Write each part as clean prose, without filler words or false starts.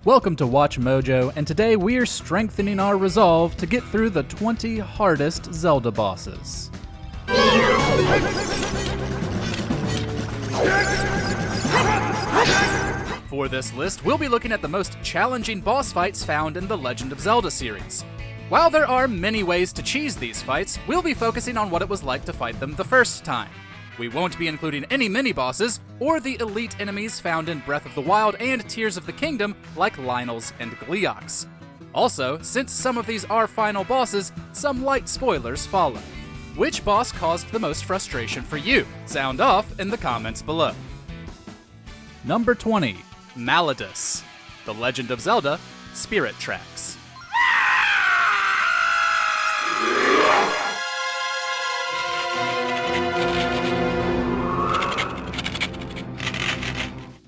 Welcome to Watch Mojo, and today we're strengthening our resolve to get through the 20 hardest Zelda bosses. For this list, we'll be looking at the most challenging boss fights found in the Legend of Zelda series. While there are many ways to cheese these fights, we'll be focusing on what it was like to fight them the first time. We won't be including any mini-bosses, or the elite enemies found in Breath of the Wild and Tears of the Kingdom, like Lynels and Gleeoks. Also, since some of these are final bosses, some light spoilers follow. Which boss caused the most frustration for you? Sound off in the comments below. Number 20. Malladus, The Legend of Zelda, Spirit Tracks.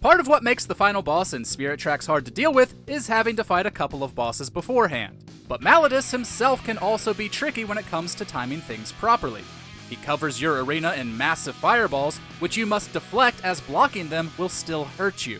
Part of what makes the final boss in Spirit Tracks hard to deal with is having to fight a couple of bosses beforehand. But Malladus himself can also be tricky when it comes to timing things properly. He covers your arena in massive fireballs, which you must deflect as blocking them will still hurt you.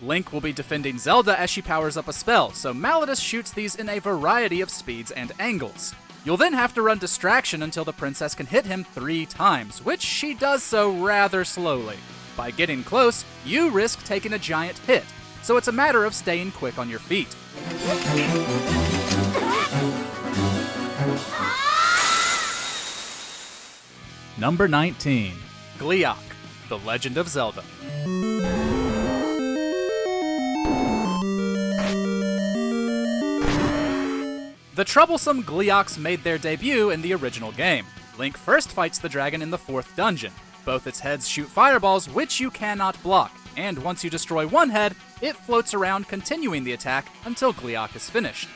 Link will be defending Zelda as she powers up a spell, so Malladus shoots these in a variety of speeds and angles. You'll then have to run Distraction until the princess can hit him 3 times, which she does so rather slowly. By getting close, you risk taking a giant hit, so it's a matter of staying quick on your feet. Number 19. Gleeok, The Legend of Zelda. The troublesome Gleeoks made their debut in the original game. Link first fights the dragon in the 4th dungeon. Both its heads shoot fireballs, which you cannot block, and once you destroy one head, it floats around continuing the attack until Gleeok is finished.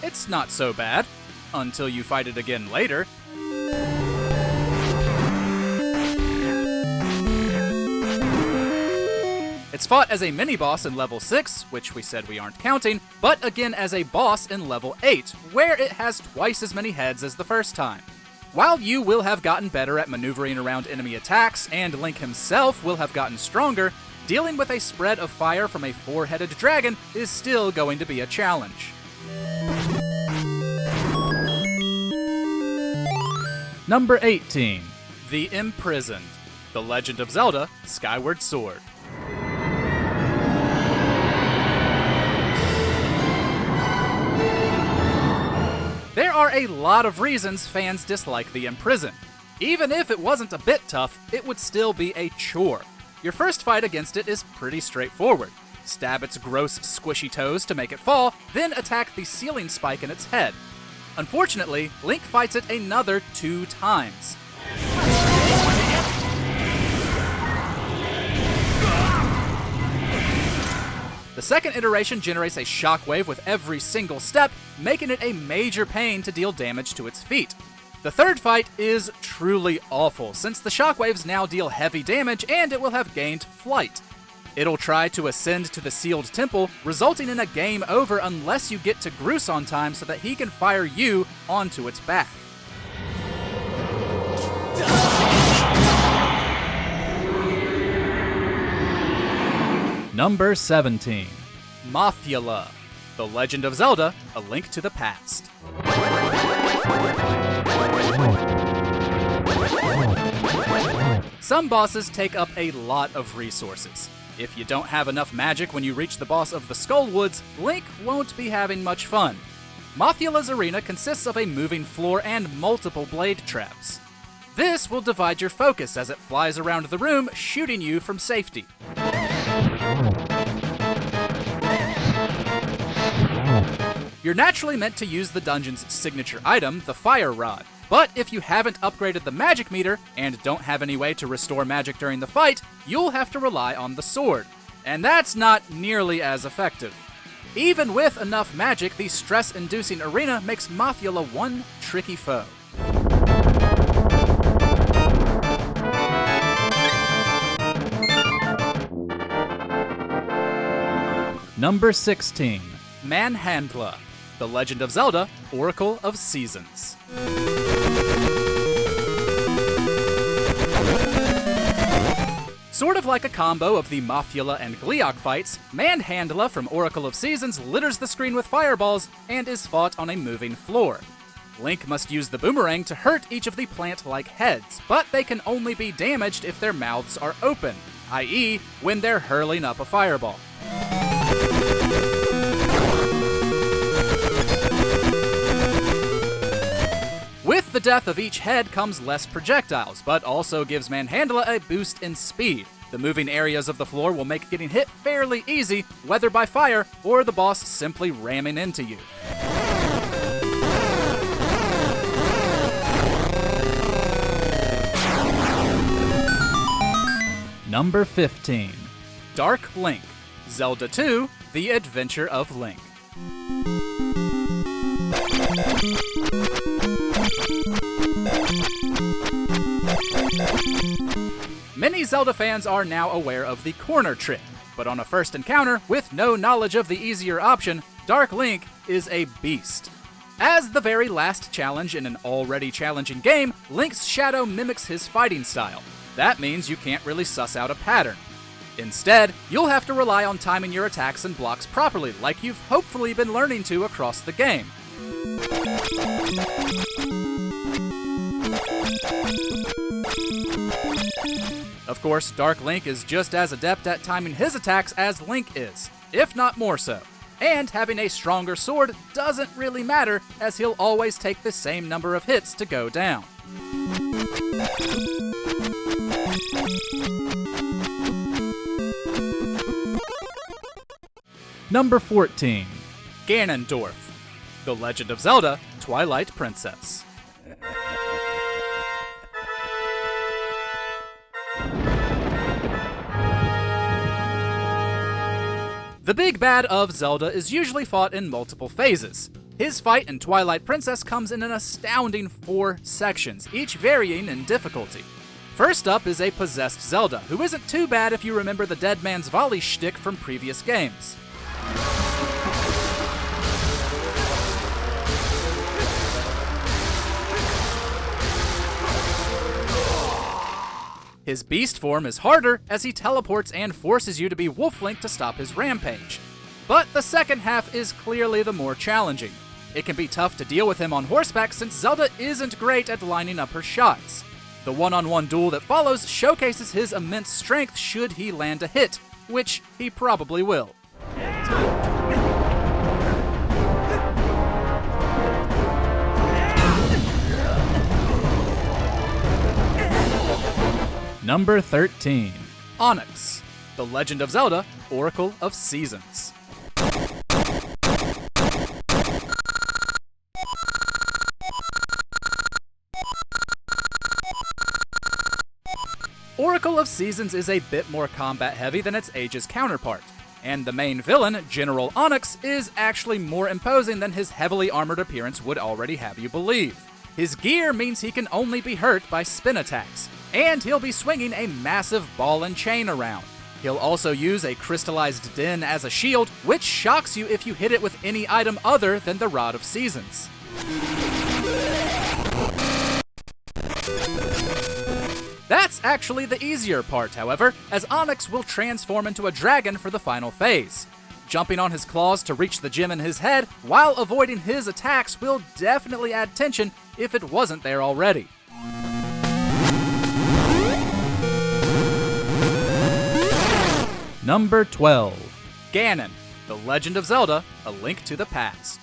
It's not so bad, until you fight it again later. It's fought as a mini-boss in level 6, which we said we aren't counting, but again as a boss in level 8, where it has twice as many heads as the first time. While you will have gotten better at maneuvering around enemy attacks, and Link himself will have gotten stronger, dealing with a spread of fire from a 4-headed dragon is still going to be a challenge. Number 18. The Imprisoned, The Legend of Zelda, Skyward Sword. There are a lot of reasons fans dislike the Imprisoned. Even if it wasn't a bit tough, it would still be a chore. Your first fight against it is pretty straightforward. Stab its gross, squishy toes to make it fall, then attack the ceiling spike in its head. Unfortunately, Link fights it another 2 times. The second iteration generates a shockwave with every single step, making it a major pain to deal damage to its feet. The third fight is truly awful, since the shockwaves now deal heavy damage and it will have gained flight. It'll try to ascend to the sealed temple, resulting in a game over unless you get to Groose on time so that he can fire you onto its back. Number 17. Mothula, The Legend of Zelda, A Link to the Past. Some bosses take up a lot of resources. If you don't have enough magic when you reach the boss of the Skull Woods, Link won't be having much fun. Mothula's arena consists of a moving floor and multiple blade traps. This will divide your focus as it flies around the room, shooting you from safety. You're naturally meant to use the dungeon's signature item, the Fire Rod. But if you haven't upgraded the magic meter, and don't have any way to restore magic during the fight, you'll have to rely on the sword. And that's not nearly as effective. Even with enough magic, the stress-inducing arena makes Mothula one tricky foe. Number 16. Manhandla, The Legend of Zelda, Oracle of Seasons. Sort of like a combo of the Mothula and Gyorg fights, Manhandla from Oracle of Seasons litters the screen with fireballs and is fought on a moving floor. Link must use the boomerang to hurt each of the plant-like heads, but they can only be damaged if their mouths are open, i.e., when they're hurling up a fireball. With the death of each head comes less projectiles, but also gives Manhandla a boost in speed. The moving areas of the floor will make getting hit fairly easy, whether by fire or the boss simply ramming into you. Number 15. Dark Link, Zelda 2, The Adventure of Link. Many Zelda fans are now aware of the corner trick, but on a first encounter, with no knowledge of the easier option, Dark Link is a beast. As the very last challenge in an already challenging game, Link's shadow mimics his fighting style. That means you can't really suss out a pattern. Instead, you'll have to rely on timing your attacks and blocks properly, like you've hopefully been learning to across the game. Of course, Dark Link is just as adept at timing his attacks as Link is, if not more so. And having a stronger sword doesn't really matter, as he'll always take the same number of hits to go down. Number 14. Ganondorf, The Legend of Zelda, Twilight Princess. The big bad of Zelda is usually fought in multiple phases. His fight in Twilight Princess comes in an astounding 4 sections, each varying in difficulty. First up is a possessed Zelda, who isn't too bad if you remember the Dead Man's Volley shtick from previous games. His beast form is harder, as he teleports and forces you to be Wolf Link to stop his rampage. But the second half is clearly the more challenging. It can be tough to deal with him on horseback since Zelda isn't great at lining up her shots. The one-on-one duel that follows showcases his immense strength should he land a hit, which he probably will. Number 13. Onyx, The Legend of Zelda, Oracle of Seasons. Oracle of Seasons is a bit more combat-heavy than its Ages counterpart, and the main villain, General Onyx, is actually more imposing than his heavily armored appearance would already have you believe. His gear means he can only be hurt by spin attacks, and he'll be swinging a massive ball and chain around. He'll also use a crystallized din as a shield, which shocks you if you hit it with any item other than the Rod of Seasons. That's actually the easier part, however, as Onyx will transform into a dragon for the final phase. Jumping on his claws to reach the gem in his head while avoiding his attacks will definitely add tension if it wasn't there already. Number 12. Ganon, The Legend of Zelda, A Link to the Past.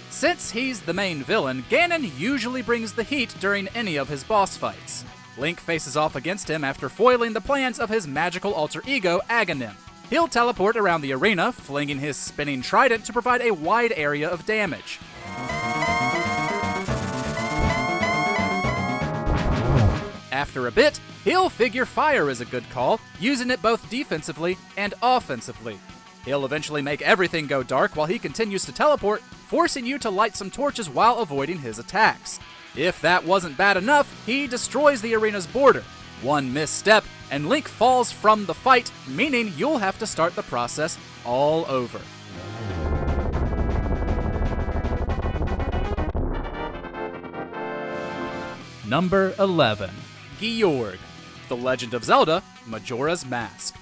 Since he's the main villain, Ganon usually brings the heat during any of his boss fights. Link faces off against him after foiling the plans of his magical alter ego, Aghanim. He'll teleport around the arena, flinging his spinning trident to provide a wide area of damage. After a bit, he'll figure fire is a good call, using it both defensively and offensively. He'll eventually make everything go dark while he continues to teleport, forcing you to light some torches while avoiding his attacks. If that wasn't bad enough, he destroys the arena's border. One misstep, and Link falls from the fight, meaning you'll have to start the process all over. Number 11. Gyorg, The Legend of Zelda, Majora's Mask.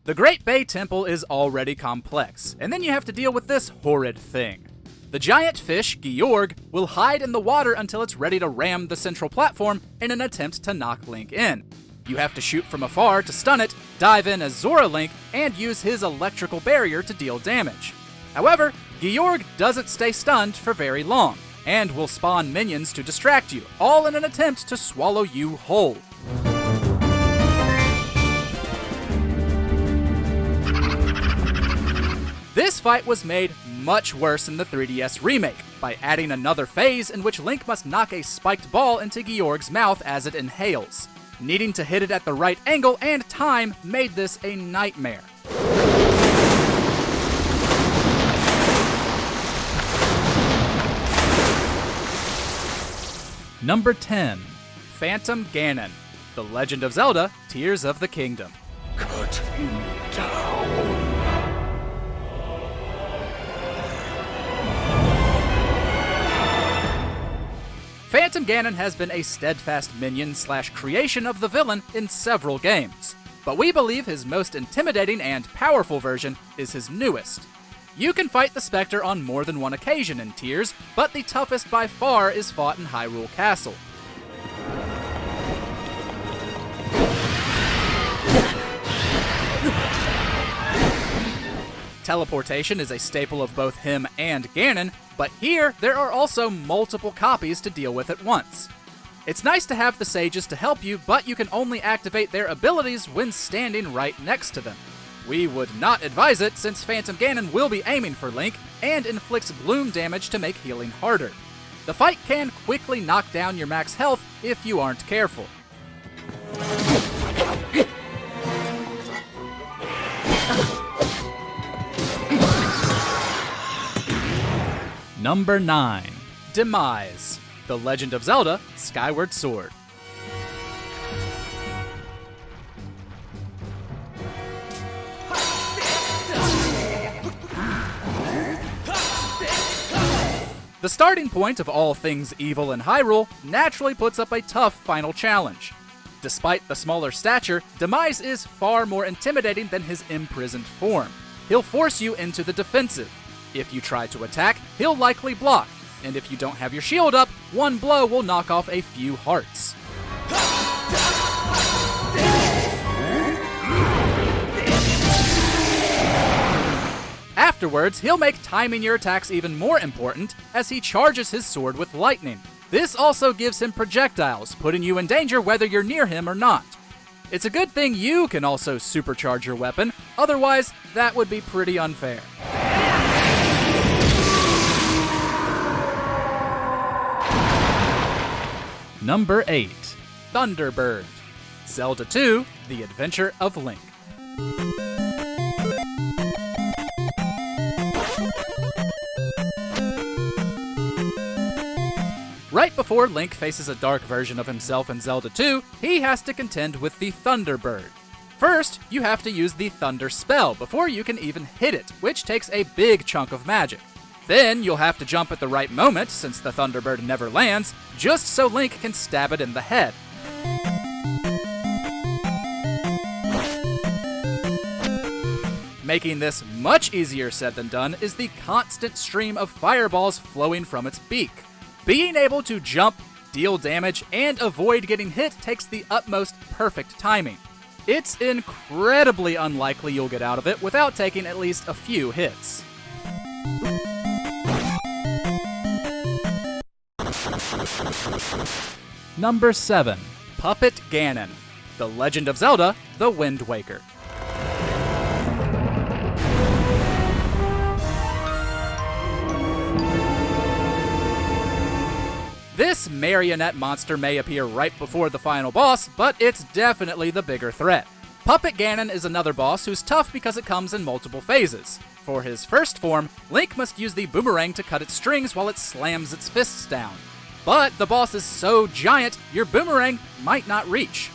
The Great Bay Temple is already complex, and then you have to deal with this horrid thing. The giant fish, Gyorg, will hide in the water until it's ready to ram the central platform in an attempt to knock Link in. You have to shoot from afar to stun it, dive in as Zora Link, and use his electrical barrier to deal damage. However, Gyorg doesn't stay stunned for very long, and will spawn minions to distract you, all in an attempt to swallow you whole. This fight was made much worse in the 3DS remake, by adding another phase in which Link must knock a spiked ball into Gyorg's mouth as it inhales. Needing to hit it at the right angle and time made this a nightmare. Number 10. Phantom Ganon, The Legend of Zelda, Tears of the Kingdom. Cut him down. Phantom Ganon has been a steadfast minion/creation of the villain in several games, but we believe his most intimidating and powerful version is his newest. You can fight the Spectre on more than one occasion in Tears, but the toughest by far is fought in Hyrule Castle. Teleportation is a staple of both him and Ganon, but here there are also multiple copies to deal with at once. It's nice to have the sages to help you, but you can only activate their abilities when standing right next to them. We would not advise it, since Phantom Ganon will be aiming for Link and inflicts bloom damage to make healing harder. The fight can quickly knock down your max health if you aren't careful. Number 9. Demise, The Legend of Zelda, Skyward Sword. The starting point of all things evil in Hyrule naturally puts up a tough final challenge. Despite the smaller stature, Demise is far more intimidating than his imprisoned form. He'll force you into the defensive. If you try to attack, he'll likely block, and if you don't have your shield up, one blow will knock off a few hearts. Afterwards, he'll make timing your attacks even more important as he charges his sword with lightning. This also gives him projectiles, putting you in danger whether you're near him or not. It's a good thing you can also supercharge your weapon, otherwise that would be pretty unfair. Number 8. Thunderbird, Zelda 2, The Adventure of Link. Right before Link faces a dark version of himself in Zelda 2, he has to contend with the Thunderbird. First, you have to use the Thunder spell before you can even hit it, which takes a big chunk of magic. Then you'll have to jump at the right moment, since the Thunderbird never lands, just so Link can stab it in the head. Making this much easier said than done is the constant stream of fireballs flowing from its beak. Being able to jump, deal damage, and avoid getting hit takes the utmost perfect timing. It's incredibly unlikely you'll get out of it without taking at least a few hits. Number 7. Puppet Ganon, The Legend of Zelda, The Wind Waker. This marionette monster may appear right before the final boss, but it's definitely the bigger threat. Puppet Ganon is another boss who's tough because it comes in multiple phases. For his first form, Link must use the boomerang to cut its strings while it slams its fists down. But the boss is so giant, your boomerang might not reach.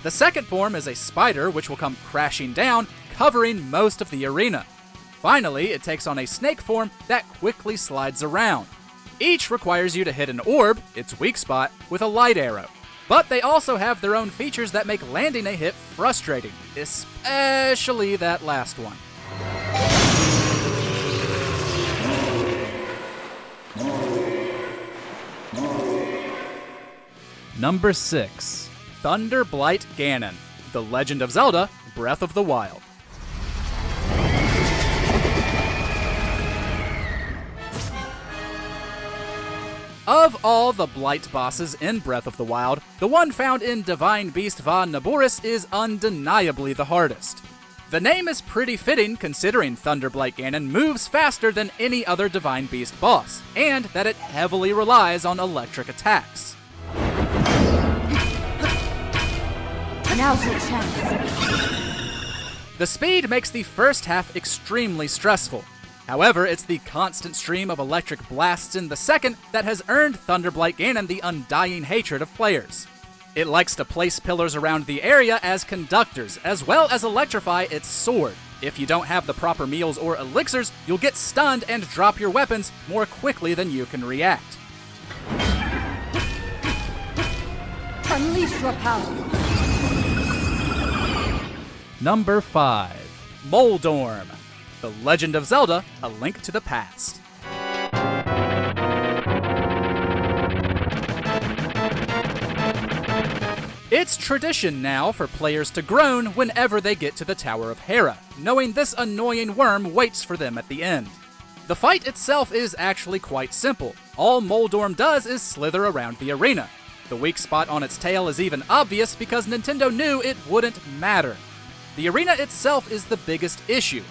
The second form is a spider, which will come crashing down, covering most of the arena. Finally, it takes on a snake form that quickly slides around. Each requires you to hit an orb, its weak spot, with a light arrow. But they also have their own features that make landing a hit frustrating, especially that last one. Number 6. Thunderblight Ganon, The Legend of Zelda, Breath of the Wild. Of all the Blight bosses in Breath of the Wild, the one found in Divine Beast Va Naboris is undeniably the hardest. The name is pretty fitting considering Thunderblight Ganon moves faster than any other Divine Beast boss, and that it heavily relies on electric attacks. Now's your chance. The speed makes the first half extremely stressful. However, it's the constant stream of electric blasts in the second that has earned Thunderblight Ganon the undying hatred of players. It likes to place pillars around the area as conductors, as well as electrify its sword. If you don't have the proper meals or elixirs, you'll get stunned and drop your weapons more quickly than you can react. Unleash your power. Number 5. Moldorm, The Legend of Zelda, A Link to the Past. It's tradition now for players to groan whenever they get to the Tower of Hera, knowing this annoying worm waits for them at the end. The fight itself is actually quite simple. All Moldorm does is slither around the arena. The weak spot on its tail is even obvious because Nintendo knew it wouldn't matter. The arena itself is the biggest issue.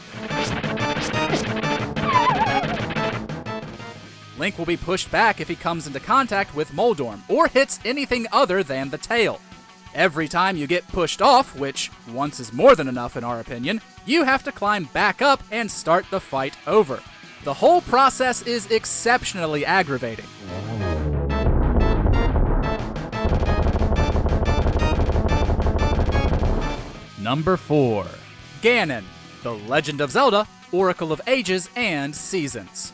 Link will be pushed back if he comes into contact with Moldorm, or hits anything other than the tail. Every time you get pushed off, which once is more than enough in our opinion, you have to climb back up and start the fight over. The whole process is exceptionally aggravating. Number 4. Ganon, The Legend of Zelda, Oracle of Ages and Seasons.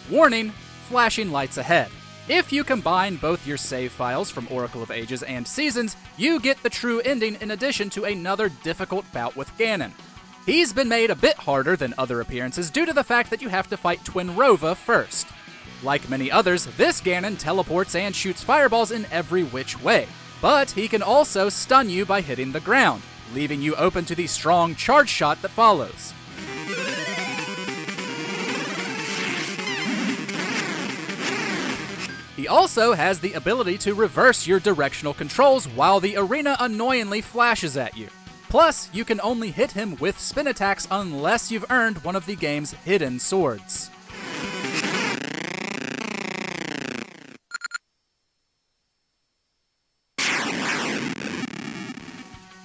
Warning, flashing lights ahead. If you combine both your save files from Oracle of Ages and Seasons, you get the true ending in addition to another difficult bout with Ganon. He's been made a bit harder than other appearances due to the fact that you have to fight Twinrova first. Like many others, this Ganon teleports and shoots fireballs in every which way, but he can also stun you by hitting the ground, leaving you open to the strong charge shot that follows. He also has the ability to reverse your directional controls while the arena annoyingly flashes at you. Plus, you can only hit him with spin attacks unless you've earned one of the game's hidden swords.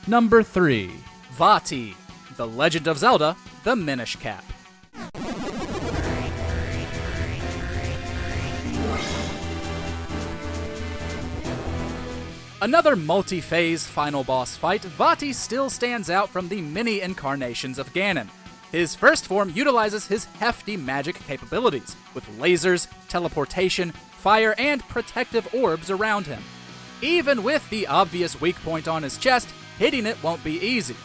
Number 3. Vati, The Legend of Zelda, The Minish Cap. Another multi-phase final boss fight, Vati still stands out from the many incarnations of Ganon. His first form utilizes his hefty magic capabilities, with lasers, teleportation, fire, and protective orbs around him. Even with the obvious weak point on his chest, hitting it won't be easy.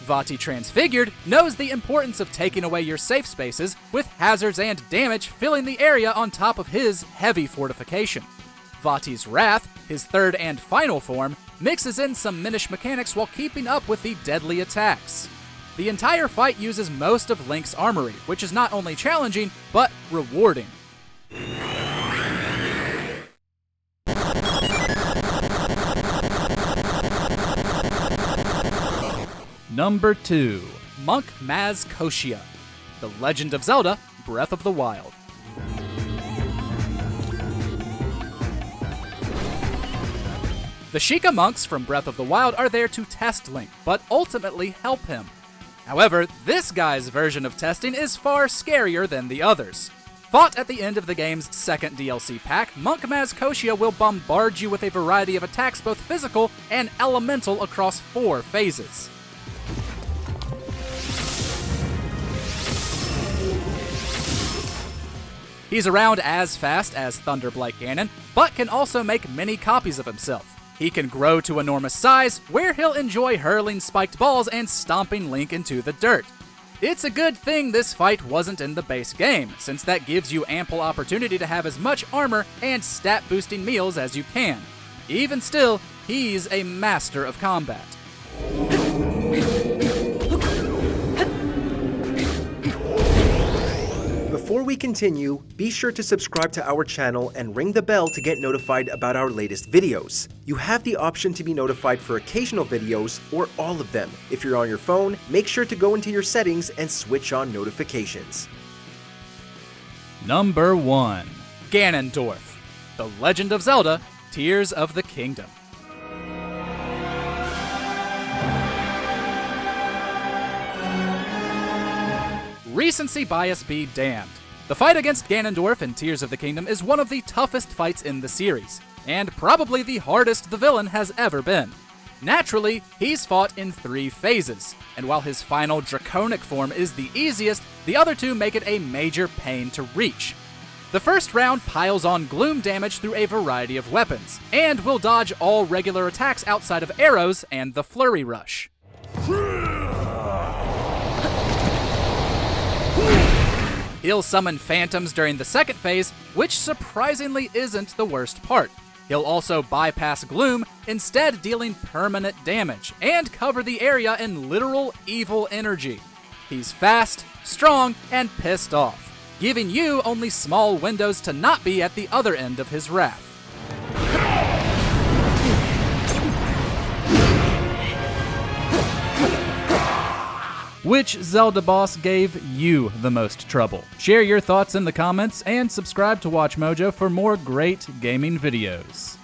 Vati Transfigured knows the importance of taking away your safe spaces, with hazards and damage filling the area on top of his heavy fortification. Vati's Wrath, his third and final form, mixes in some Minish mechanics while keeping up with the deadly attacks. The entire fight uses most of Link's armory, which is not only challenging, but rewarding. Number 2. Monk Maz Koshia, The Legend of Zelda, Breath of the Wild. The Sheikah monks from Breath of the Wild are there to test Link, but ultimately help him. However, this guy's version of testing is far scarier than the others. Fought at the end of the game's second DLC pack, Monk Maz Koshia will bombard you with a variety of attacks, both physical and elemental, across 4 phases. He's around as fast as Thunderblight Ganon, but can also make many copies of himself. He can grow to enormous size, where he'll enjoy hurling spiked balls and stomping Link into the dirt. It's a good thing this fight wasn't in the base game, since that gives you ample opportunity to have as much armor and stat-boosting meals as you can. Even still, he's a master of combat. Before we continue, be sure to subscribe to our channel and ring the bell to get notified about our latest videos. You have the option to be notified for occasional videos or all of them. If you're on your phone, make sure to go into your settings and switch on notifications. Number 1. Ganondorf, The Legend of Zelda, Tears of the Kingdom. Recency bias be damned. The fight against Ganondorf in Tears of the Kingdom is one of the toughest fights in the series, and probably the hardest the villain has ever been. Naturally, he's fought in 3 phases, and while his final draconic form is the easiest, the other 2 make it a major pain to reach. The first round piles on gloom damage through a variety of weapons, and will dodge all regular attacks outside of arrows and the flurry rush. He'll summon phantoms during the second phase, which surprisingly isn't the worst part. He'll also bypass gloom, instead dealing permanent damage, and cover the area in literal evil energy. He's fast, strong, and pissed off, giving you only small windows to not be at the other end of his wrath. Which Zelda boss gave you the most trouble? Share your thoughts in the comments and subscribe to Watch Mojo for more great gaming videos.